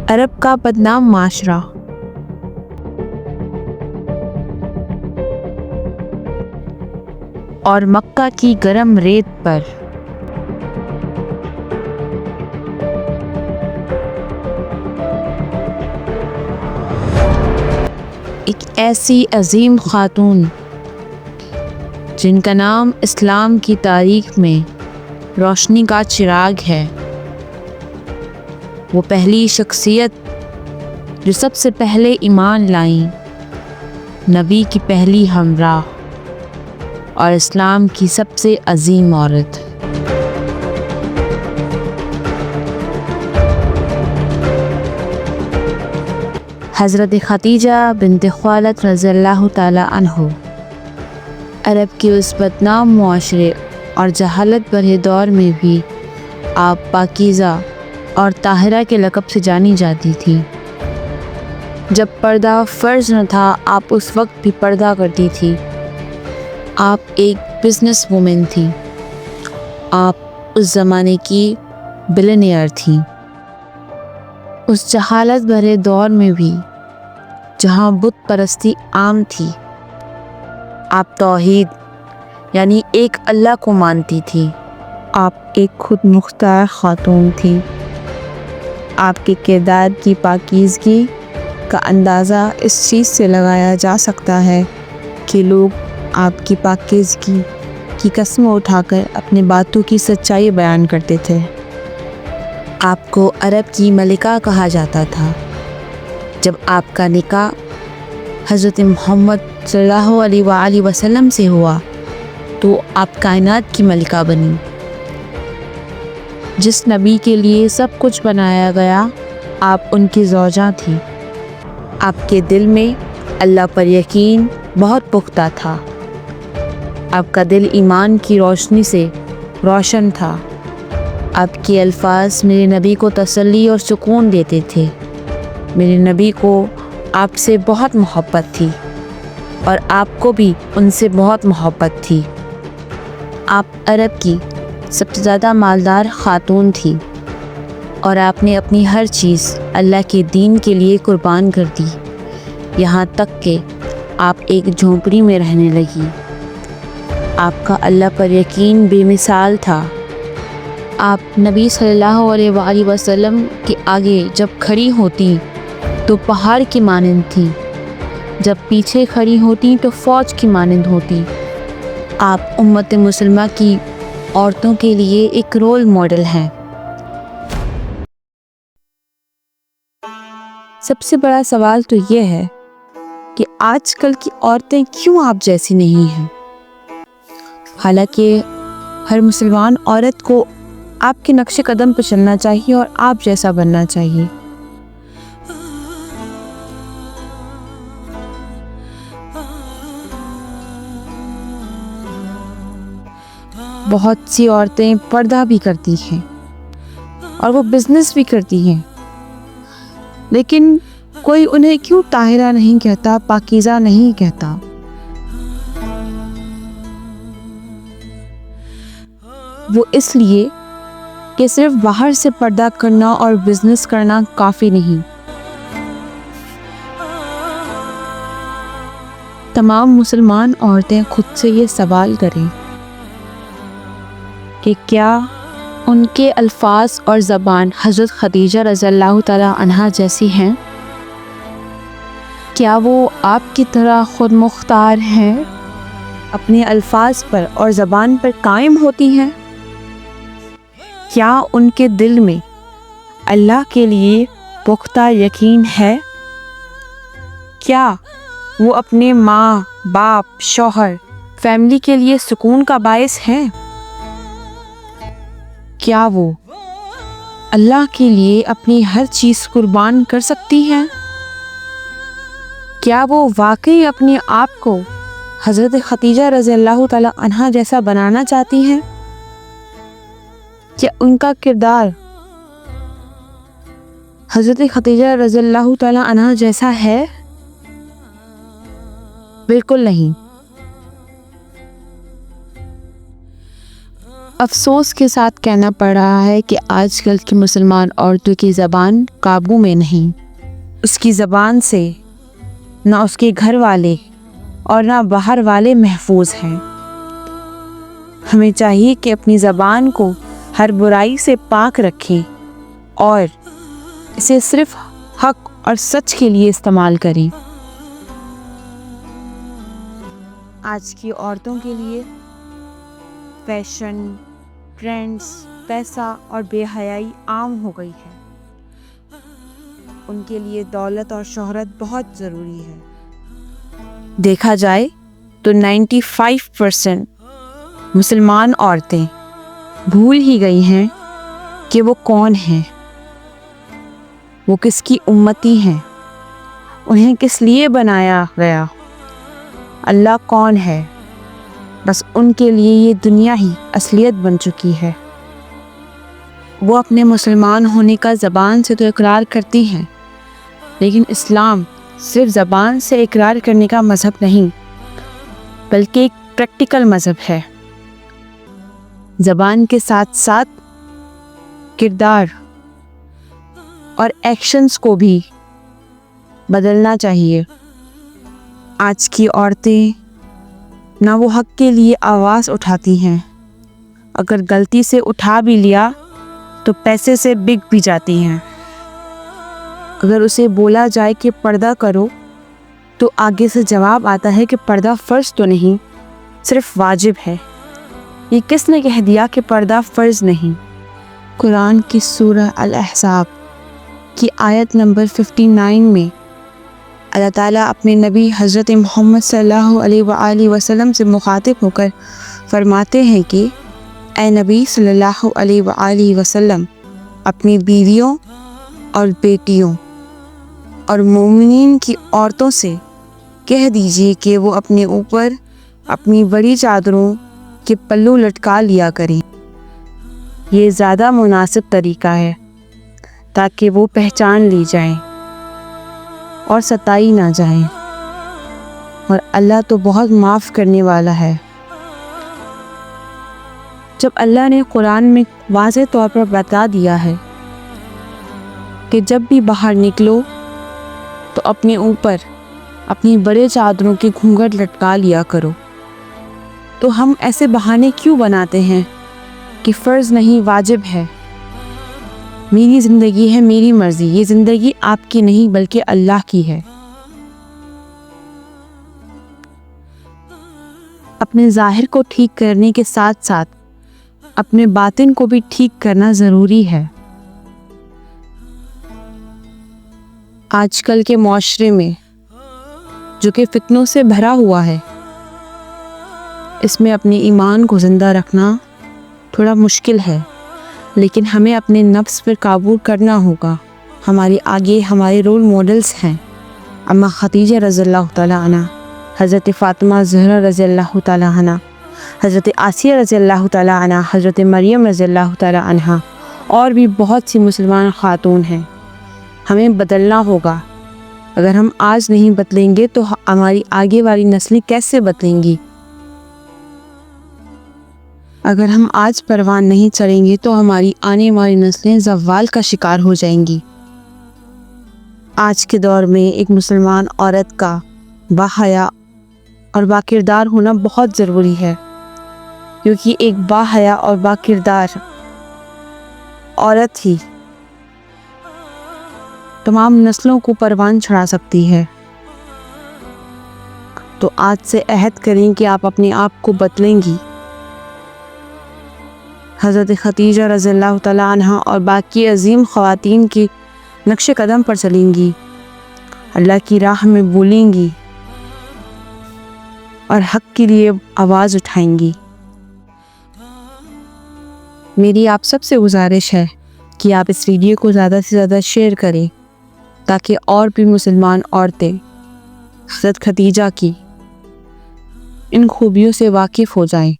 عرب کا بدنام معاشرہ۔ اور مکہ کی گرم ریت پر ایک ایسی عظیم خاتون جن کا نام اسلام کی تاریخ میں روشنی کا چراغ ہے، وہ پہلی شخصیت جو سب سے پہلے ایمان لائیں، نبی کی پہلی ہمراہ اور اسلام کی سب سے عظیم عورت۔ حضرت خدیجہ بنت خویلد رضی اللہ تعالی عنہ عرب کے اس بدنام معاشرے اور جہالت بھرے دور میں بھی آپ پاکیزہ اور طاہرہ کے لقب سے جانی جاتی تھی۔ جب پردہ فرض نہ تھا، آپ اس وقت بھی پردہ کرتی تھی۔ آپ ایک بزنس وومن تھی۔ آپ اس زمانے کی بلینئر تھیں۔ اس جہالت بھرے دور میں بھی جہاں بت پرستی عام تھی، آپ توحید یعنی ایک اللہ کو مانتی تھی۔ آپ ایک خود مختار خاتون تھی۔ آپ کے کردار کی پاکیزگی کا اندازہ اس چیز سے لگایا جا سکتا ہے کہ لوگ آپ کی پاکیزگی کی قسم اٹھا کر اپنی باتوں کی سچائی بیان کرتے تھے۔ آپ کو عرب کی ملکہ کہا جاتا تھا۔ جب آپ کا نکاح حضرت محمد صلی اللہ علیہ وآلہ وسلم سے ہوا تو آپ کائنات کی ملکہ بنی۔ جس نبی کے لیے سب کچھ بنایا گیا، آپ ان کی زوجہ تھیں۔ آپ کے دل میں اللہ پر یقین بہت پختہ تھا۔ آپ کا دل ایمان کی روشنی سے روشن تھا۔ آپ کے الفاظ میرے نبی کو تسلی اور سکون دیتے تھے۔ میرے نبی کو آپ سے بہت محبت تھی اور آپ کو بھی ان سے بہت محبت تھی۔ آپ عرب کی سب سے زیادہ مالدار خاتون تھی اور آپ نے اپنی ہر چیز اللہ کے دین کے لیے قربان کر دی، یہاں تک کہ آپ ایک جھونپڑی میں رہنے لگی۔ آپ کا اللہ پر یقین بے مثال تھا۔ آپ نبی صلی اللہ علیہ وآلہ وسلم کے آگے جب کھڑی ہوتی تو پہاڑ کی مانند تھی، جب پیچھے کھڑی ہوتی تو فوج کی مانند ہوتی۔ آپ امت مسلمہ کی عورتوں کے لیے ایک رول ماڈل ہیں۔ سب سے بڑا سوال تو یہ ہے کہ آج کل کی عورتیں کیوں آپ جیسی نہیں ہیں؟ حالانکہ ہر مسلمان عورت کو آپ کے نقش قدم پہ چلنا چاہیے اور آپ جیسا بننا چاہیے۔ بہت سی عورتیں پردہ بھی کرتی ہیں اور وہ بزنس بھی کرتی ہیں، لیکن کوئی انہیں کیوں طاہرہ نہیں کہتا، پاکیزہ نہیں کہتا؟ وہ اس لیے کہ صرف باہر سے پردہ کرنا اور بزنس کرنا کافی نہیں۔ تمام مسلمان عورتیں خود سے یہ سوال کریں کہ کیا ان کے الفاظ اور زبان حضرت خدیجہ رضی اللہ تعالی عنہا جیسی ہیں؟ کیا وہ آپ کی طرح خود مختار ہیں، اپنے الفاظ پر اور زبان پر قائم ہوتی ہیں؟ کیا ان کے دل میں اللہ کے لیے پختہ یقین ہے؟ کیا وہ اپنے ماں، باپ، شوہر، فیملی کے لیے سکون کا باعث ہیں؟ کیا وہ اللہ کے لیے اپنی ہر چیز قربان کر سکتی ہیں؟ کیا وہ واقعی اپنے آپ کو حضرت خدیجہ رضی اللہ تعالی عنہا جیسا بنانا چاہتی ہیں؟ کیا ان کا کردار حضرت خدیجہ رضی اللہ تعالی عنہا جیسا ہے؟ بالکل نہیں۔ افسوس کے ساتھ کہنا پڑ رہا ہے کہ آج کل کی مسلمان عورتوں کی زبان قابو میں نہیں۔ اس کی زبان سے نہ اس کے گھر والے اور نہ باہر والے محفوظ ہیں۔ ہمیں چاہیے کہ اپنی زبان کو ہر برائی سے پاک رکھیں اور اسے صرف حق اور سچ کے لیے استعمال کریں۔ آج کی عورتوں کے لیے فیشن، ٹرینڈز، پیسہ اور بے حیائی عام ہو گئی ہے۔ ان کے لیے دولت اور شہرت بہت ضروری ہے۔ دیکھا جائے تو 95% مسلمان عورتیں بھول ہی گئی ہیں کہ وہ کون ہیں، وہ کس کی امتی ہیں، انہیں کس لیے بنایا گیا، اللہ کون ہے۔ بس ان کے لیے یہ دنیا ہی اصلیت بن چکی ہے۔ وہ اپنے مسلمان ہونے کا زبان سے تو اقرار کرتی ہیں، لیکن اسلام صرف زبان سے اقرار کرنے کا مذہب نہیں بلکہ ایک پریکٹیکل مذہب ہے۔ زبان کے ساتھ ساتھ کردار اور ایکشنز کو بھی بدلنا چاہیے۔ آج کی عورتیں نہ وہ حق کے لیے آواز اٹھاتی ہیں، اگر غلطی سے اٹھا بھی لیا تو پیسے سے بک بھی جاتی ہیں۔ اگر اسے بولا جائے کہ پردہ کرو تو آگے سے جواب آتا ہے کہ پردہ فرض تو نہیں، صرف واجب ہے۔ یہ کس نے کہہ دیا کہ پردہ فرض نہیں؟ قرآن کی سورہ الاحزاب کی آیت نمبر 59 میں اللہ تعالیٰ اپنے نبی حضرت محمد صلی اللہ علیہ وآلہ وسلم سے مخاطب ہو کر فرماتے ہیں کہ اے نبی صلی اللہ علیہ وآلہ وسلم، اپنی بیویوں اور بیٹیوں اور مومنین کی عورتوں سے کہہ دیجیے کہ وہ اپنے اوپر اپنی بڑی چادروں کے پلو لٹکا لیا کریں۔ یہ زیادہ مناسب طریقہ ہے تاکہ وہ پہچان لی جائیں اور ستائی نہ جائیں، اور اللہ تو بہت معاف کرنے والا ہے۔ جب اللہ نے قرآن میں واضح طور پر بتا دیا ہے کہ جب بھی باہر نکلو تو اپنے اوپر اپنی بڑے چادروں کے گھونگھٹ لٹکا لیا کرو، تو ہم ایسے بہانے کیوں بناتے ہیں کہ فرض نہیں واجب ہے؟ میری زندگی ہے، میری مرضی، یہ زندگی آپ کی نہیں بلکہ اللہ کی ہے۔ اپنے ظاہر کو ٹھیک کرنے کے ساتھ ساتھ اپنے باطن کو بھی ٹھیک کرنا ضروری ہے۔ آج کل کے معاشرے میں جو کہ فتنوں سے بھرا ہوا ہے، اس میں اپنے ایمان کو زندہ رکھنا تھوڑا مشکل ہے، لیکن ہمیں اپنے نفس پر قابو کرنا ہوگا۔ ہمارے آگے ہمارے رول ماڈلز ہیں اما خدیجہ رضی اللہ تعالیٰ عنہ، حضرت فاطمہ زہرا رضی اللہ تعالیٰ عنہ، حضرت آسیہ رضی اللہ تعالیٰ عنہ، حضرت مریم رضی اللہ تعالیٰ عنہ، اور بھی بہت سی مسلمان خاتون ہیں۔ ہمیں بدلنا ہوگا۔ اگر ہم آج نہیں بدلیں گے تو ہماری آگے والی نسلیں کیسے بدلیں گی؟ اگر ہم آج پروان نہیں چڑھیں گے تو ہماری آنے والی نسلیں زوال کا شکار ہو جائیں گی۔ آج کے دور میں ایک مسلمان عورت کا باحیا اور باکردار ہونا بہت ضروری ہے، کیونکہ ایک باحیا اور باکردار عورت ہی تمام نسلوں کو پروان چڑھا سکتی ہے۔ تو آج سے عہد کریں کہ آپ اپنے آپ کو بدلیں گی، حضرت خدیجہ رضی اللہ تعالیٰ عنہ اور باقی عظیم خواتین کی نقش قدم پر چلیں گی، اللہ کی راہ میں بولیں گی اور حق کے لیے آواز اٹھائیں گی۔ میری آپ سب سے گزارش ہے کہ آپ اس ویڈیو کو زیادہ سے زیادہ شیئر کریں تاکہ اور بھی مسلمان عورتیں حضرت خدیجہ کی ان خوبیوں سے واقف ہو جائیں۔